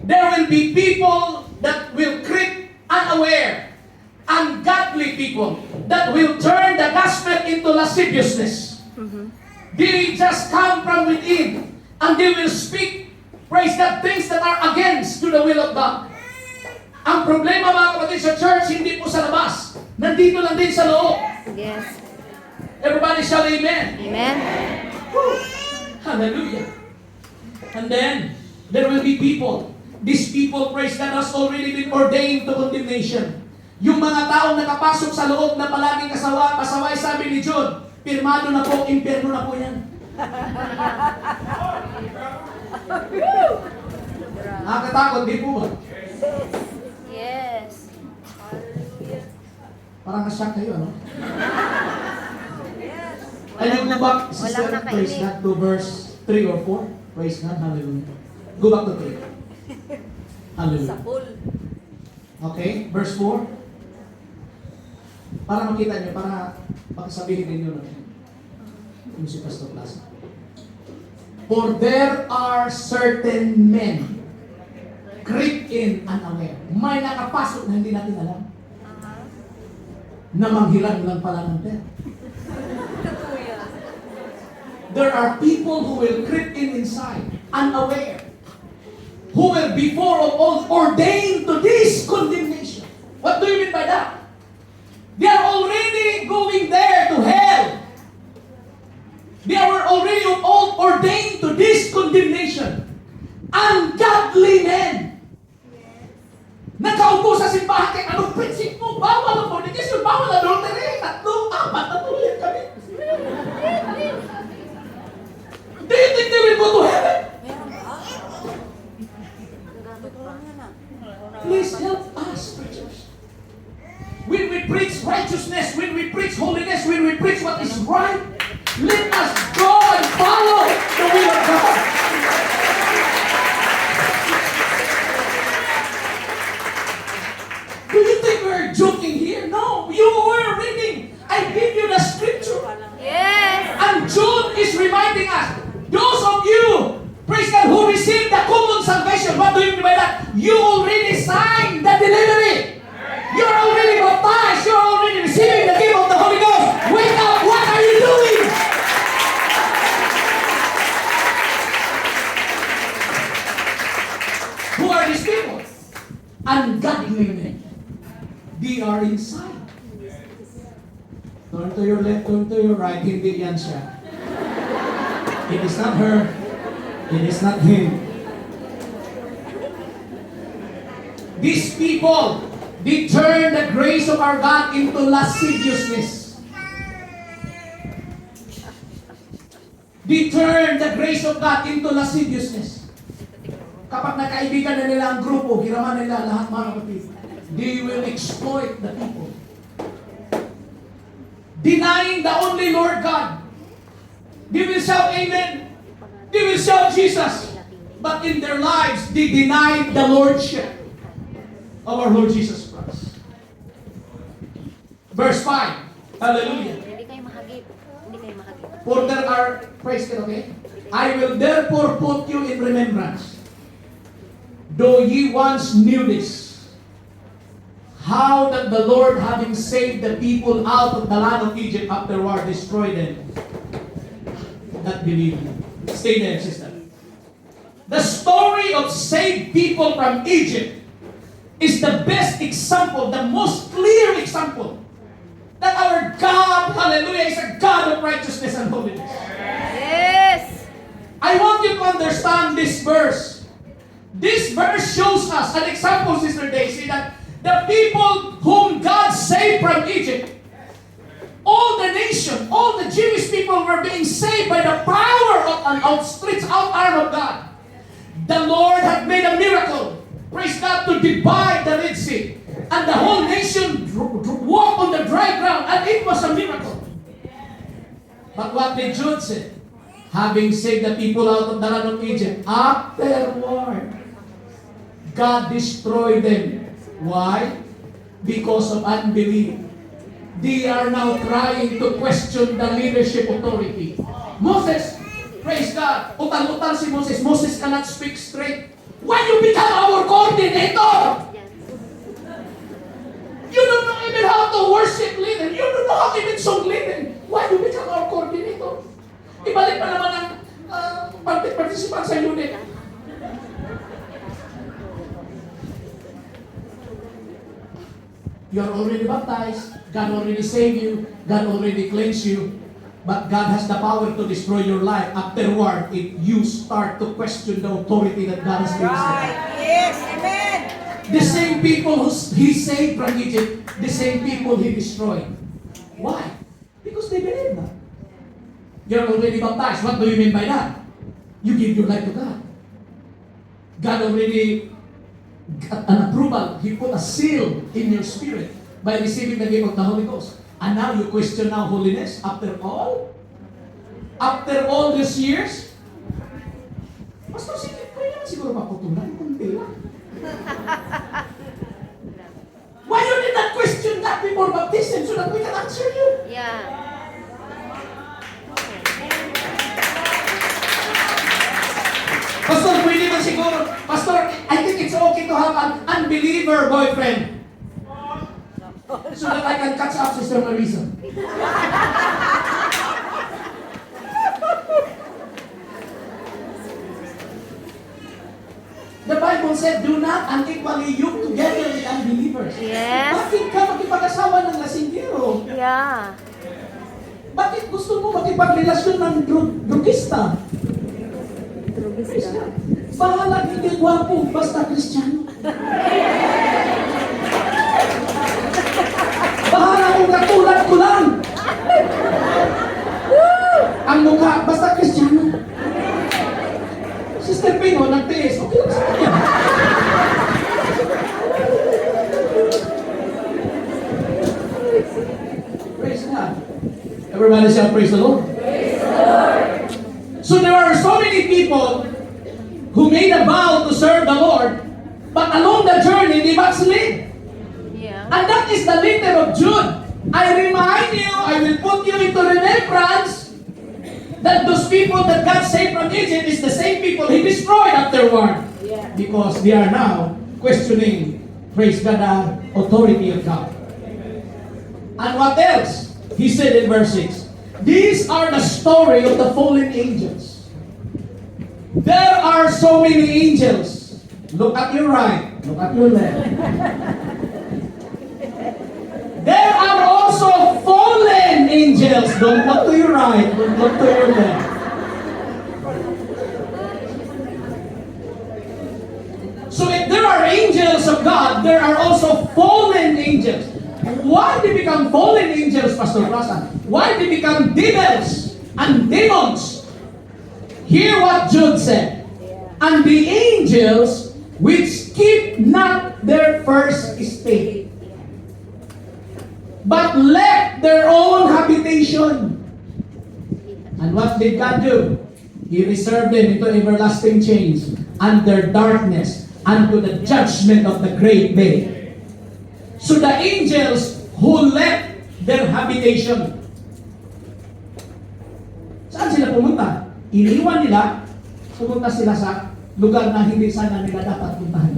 There will be people that will creep unaware, ungodly people that will turn the gospel into lasciviousness. They just come from within and they will speak, praise God, things that are against to the will of God. Ang problema mga kapatid sa church, hindi po sa labas. Nandito lang din sa loob. Yes. Everybody shout amen. Amen. Woo. Hallelujah. And then, there will be people. These people, praise God, has already been ordained to condemnation. Yung mga taong nakapasok sa loob na palaging pasaway, sabi ni Jude, pirmado na po, impyerno na po yan. Nakakatakot, di po ba? Yes. Parang nasyak kayo, ano? And go back, sister, praise God, to verse 3 or 4. Praise God, hallelujah. Go back to 3. Hallelujah. Okay, verse 4. Para makita nyo, para makasabihin ninyo na yung si Pastor Plaza. For there are certain men creep in unaware. May nakapasok na hindi natin alam. Na manghilang lang pala ng pera. There are people who will creep in inside, unaware, who will before of all ordained to this condemnation. What do you mean by that? They are already going there to hell. They are already all ordained to this condemnation. Ungodly men. Nakaupo sa simbahan kay anong prinsip mo? Bawal ang fornication, bawal ang adultery. 3, 4, 5 yan kami. Do you think they will go to heaven? Please help us, preachers. When we preach righteousness, when we preach holiness, when we preach what is right, let us go and follow the will of God. Do you think we're joking here? No, you were reading. I give you the scripture. Yes. And Jude is reminding us, those of you, praise God, who received the common salvation, what do you mean by that? You already signed the delivery. You're already baptized. You're already receiving the gift of the Holy Ghost. Wake up. What are you doing? Who are these people? Ungodly men. They are inside. Turn to your left, turn to your right. Hindi yan siya. It is not her. It is not him. These people, they turn the grace of our God into lasciviousness. They turn the grace of God into lasciviousness. Kapag nakaibigan na nila ang grupo, hiraman nila lahat mga kapatid. They will exploit the people. Denying the only Lord God. They will shout amen. They will shout Jesus. But in their lives, they denied the Lordship of our Lord Jesus Christ. Verse 5. Hallelujah. Hindi kayo mahagip. Hindi kayo mahagip. For there are, praise God, okay? I will therefore put you in remembrance, though ye once knew this, how that the Lord, having saved the people out of the land of Egypt, afterward destroyed them that believe. Stay there, sister. The story of saved people from Egypt is the best example, the most clear example that our God, hallelujah, is a God of righteousness and holiness. Yes. I want you to understand this verse. This verse shows us an example, Sister Daisy, that the people whom God saved from Egypt, all the nation, all the Jewish people were being saved by the power of an outstretched out arm of God. The Lord had made a miracle, praise God, to divide the Red Sea. And the whole nation walked on the dry ground, and it was a miracle. But what did Jude say? Having saved the people out of the land of Egypt, afterward, God destroyed them. Why? Because of unbelief. They are now trying to question the leadership authority. Moses, praise God, utang-utang si Moses. Moses cannot speak straight. When you become our You're already baptized. God already saved you. God already cleansed you. But God has the power to destroy your life afterward if you start to question the authority that God has given you. Yes, amen. The same people who He saved from Egypt, the same people He destroyed. Why? Because they believe that. You're already baptized. What do you mean by that? You give your life to God. God already got an approval. He put a seal in your spirit by receiving the gift of the Holy Ghost. And now you question now holiness after all? After all these years? Pastor, sige, pwede naman siguro maputulan. Kunti lang. Why you did not question that before baptism so that we can answer you? Yeah. Pastor, pwede ba siguro? Pastor, I think it's okay to have an unbeliever boyfriend. So that I can catch up Sister Marisa. The Bible said, do not unequally yoke together with unbelievers. Yes. Bakit ka makipag-asawa ng lasinggero? Yeah. Bakit gusto mo makipagrelasyon ng drugista? Bahala, hindi gwapo, basta Kristiyano. Bahala kung katulad ko lang. Ang mukha, basta Kristiyano. Sister Pino, nagtiis. Okay lang sa kanya. Praise God. Everybody say, praise the Lord. Praise the Lord. So there are so many people who made a vow to serve the Lord, but along the journey, they backslid. Yeah. And that is the letter of Jude. I remind you, I will put you into remembrance that those people that God saved from Egypt is the same people He destroyed afterward. Yeah. Because they are now questioning, praise God, the authority of God. And what else? He said in verse 6, these are the story of the fallen angels. There are so many angels. Look at your right, look at your left. There are also fallen angels. Don't look to your right, don't look to your left. So if there are angels of God, there are also fallen angels. Why they become fallen angels, Pastor Rasan? Why they become devils and demons? Hear what Jude said. And the angels which keep not their first estate, but left their own habitation. And what did God do? He reserved them into everlasting chains, under darkness, unto the judgment of the great day. So the angels who left their habitation, saan sila pumunta? Iniwan nila, pumunta sila sa lugar na hindi sana nila dapat puntahan.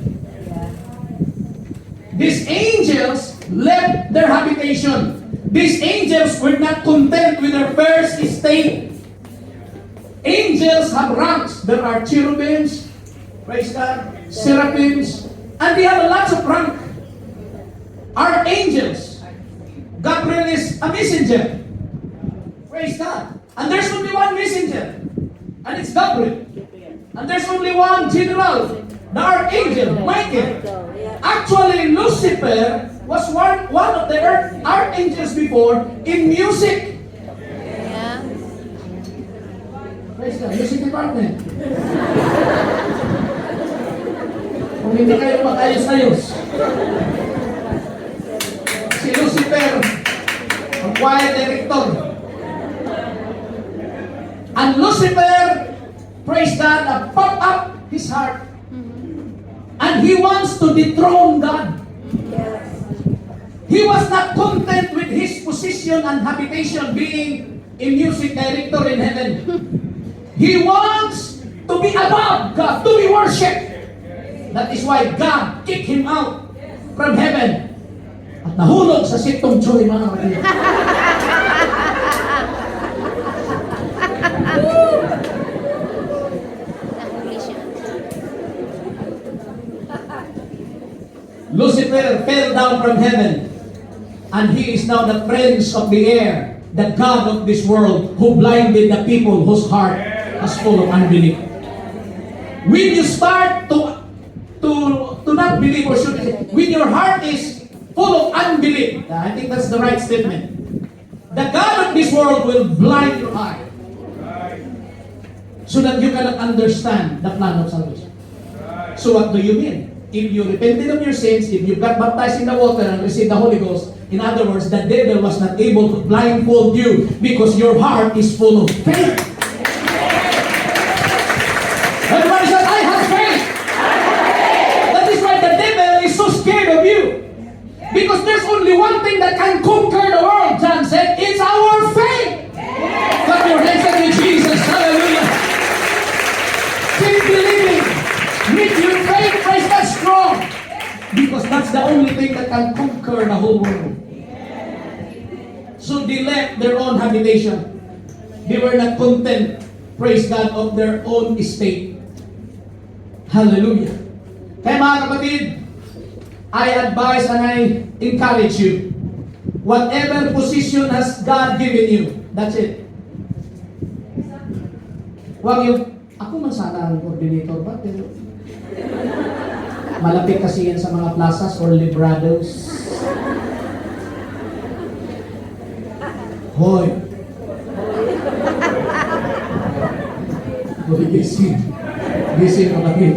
These angels left their habitation. These angels were not content with their first estate. Angels have ranks. There are cherubims, praise God, seraphims, and they have lots of rank. Archangels. Gabriel is a messenger. Praise God. And there's only one messenger. And it's Gabriel. And there's only one general, the archangel, Michael. Actually, Lucifer was one of the archangels before in music. Yeah. Praise God. Music department. Kung hindi kayo mag-ayos-ayos. Si Lucifer, ang choir director. And Lucifer, praise God, pop up his heart. And he wants to dethrone God. He was not content with his position and habitation being a music director in heaven. He wants to be above God, to be worshipped. That is why God kicked him out from heaven. At nahulog sa sitong joy, mga kapatid. Lucifer fell down from heaven. And he is now the prince of the air, the God of this world, who blinded the people whose heart is full of unbelief. When you start to not believe, or should I say, when your heart is full of unbelief, I think that's the right statement. The God of this world will blind your eye so that you cannot understand the plan of salvation. So what do you mean? If you repented of your sins, if you got baptized in the water and received the Holy Ghost, in other words, the devil was not able to blindfold you because your heart is full of faith. Everybody says, I have faith. That is why the devil is so scared of you. Because there's only one thing that can conquer the world, John said, it's our faith. Clap your hands up to Jesus. Hallelujah. Keep believing. Make your faith, praise God, strong. Because that's the only thing that can conquer the whole world. So they left their own habitation. They were not content, praise God, of their own estate. Hallelujah. Kaya mga kapatid, I advise and I encourage you. Whatever position has God given you, that's it. Huwag yung, ako man sana ang coordinator ba? Pero malapit kasi yan sa mga plazas or librados. Hoy! Hoy, gising. Gising kapatid.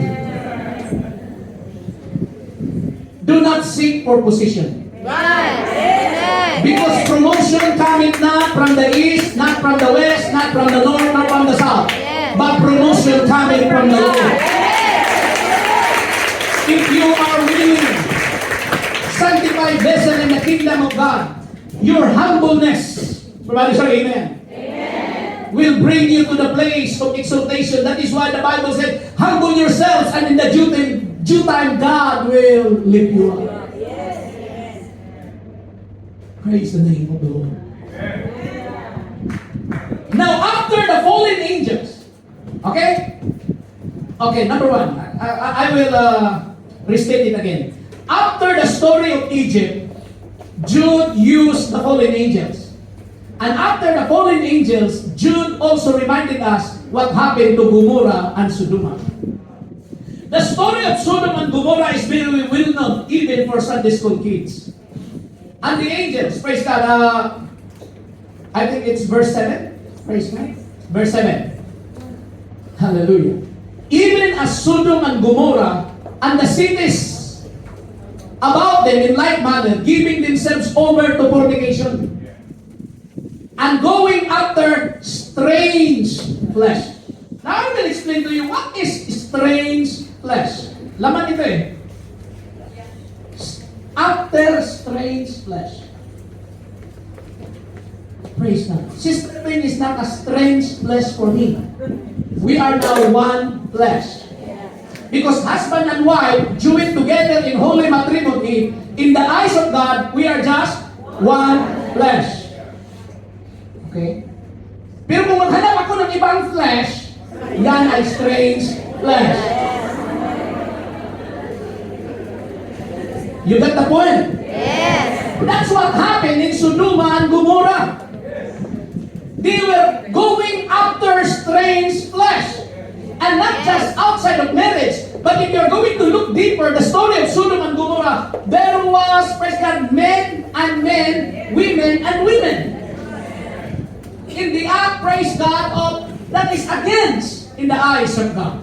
Do not seek for position. Right. Because promotion cometh not from the east, not from the west, not from the north, not from the south. Yes. But promotion cometh from the Lord. If you are willing, sanctified vessel in the kingdom of God, your humbleness, everybody say amen, will bring you to the place of exaltation. That is why the Bible said, humble yourselves, and in the due time God will lift you up. Praise the name of the Lord. Now, after the fallen angels, okay, number one, I will restate it again. After the story of Egypt, Jude used the fallen angels. And after the fallen angels, Jude also reminded us what happened to Gomorrah and Sodom. The story of Sodom and Gomorrah is very well known, even for Sunday school kids. And the angels, praise God, I think it's verse 7. Praise God. Verse 7. Hallelujah. Even as Sodom and Gomorrah and the cities about them in like manner, giving themselves over to fornication and going after strange flesh. Now I will explain to you what is strange flesh. Laman ito eh. After strange flesh. Praise God. Sister Payne is not a strange flesh for me. We are now one flesh. Because husband and wife joined together in holy matrimony, in the eyes of God, we are just one flesh. Okay? Pero kung maghanap ako ng ibang flesh, yan ay strange flesh. You got the point? Yes. That's what happened in Sodom and Gomorrah. They were going after strange flesh. And not just outside of marriage, but if you're going to look deeper, the story of Sodom and Gomorrah, there was, praise God, men and men, women and women. In the act, praise God, of that is against in the eyes of God.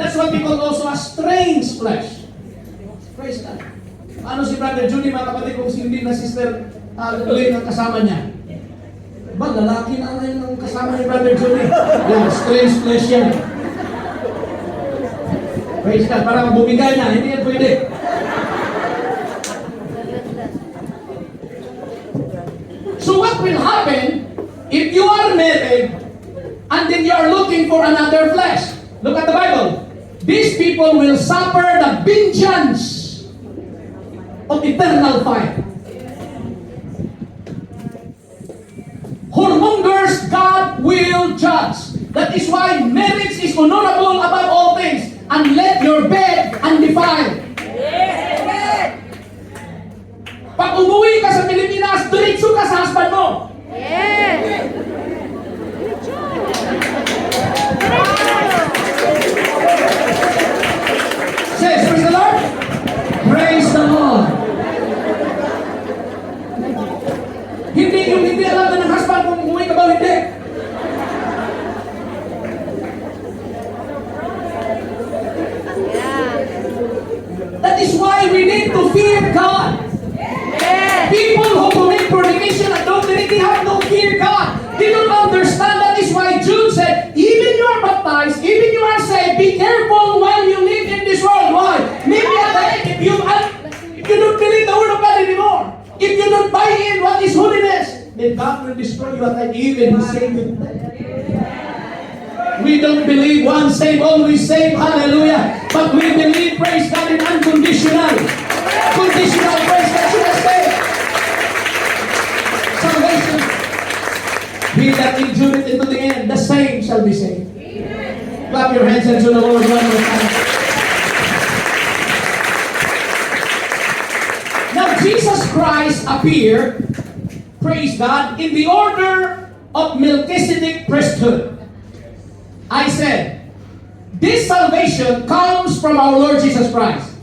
That's what we call also a strange flesh. Praise God. Ano si Brother Judy, mga kapatid, kung hindi na Sister Lynn ang kasama niya? Ba, lalaki na yun ang kasama ni Brother Judy. Yan, strange flesh yan. Praise God, parang bumigay na, hindi yan pwede. So what will happen if you are married and then you are looking for another flesh? Look at the Bible. These people will suffer the vengeance of eternal fire. Whoremongers, God will judge. That is why marriage is honorable above all things. And let your bed undefiled. Pag umuwi ka sa That is why we need to fear God. Amen. People who commit fornication and adultery, they have no fear God. They don't understand. That is why Jude said, even you are baptized, even you are saved, be careful while you live in this world. Why? Maybe at the end, if you don't believe the word of God anymore, if you don't buy in what is holiness, then God will destroy you at the end, even He saved you. We don't believe once saved, always saved, hallelujah. But we believe, praise God, in unconditional. Conditional, praise God, should I say? Salvation. He that endureth into the end, the same shall be saved. Clap your hands and to the Lord one more time. Now, Jesus Christ appeared, praise God, in the order of Melchizedek priesthood. I said, this salvation comes from our Lord Jesus Christ.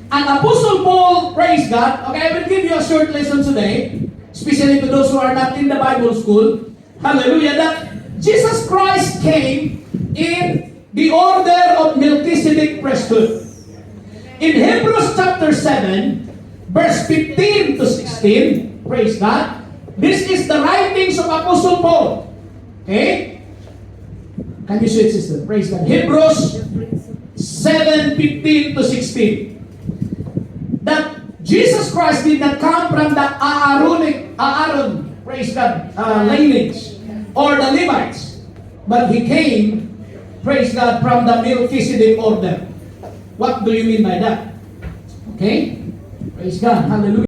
And Apostle Paul, praise God, okay, I will give you a short lesson today, especially to those who are not in the Bible school. Hallelujah, that Jesus Christ came in the order of Melchizedek priesthood. In Hebrews chapter 7, verse 15 to 16, praise God, this is the writings of Apostle Paul. Okay? Can you see it, sister? Praise God. Hebrews 7:15 to 16. That Jesus Christ did not come from the Aaron, praise God, lineage, or the Levites, but He came, praise God, from the Melchizedek order. What do you mean by that? Okay? Praise God. Hallelujah.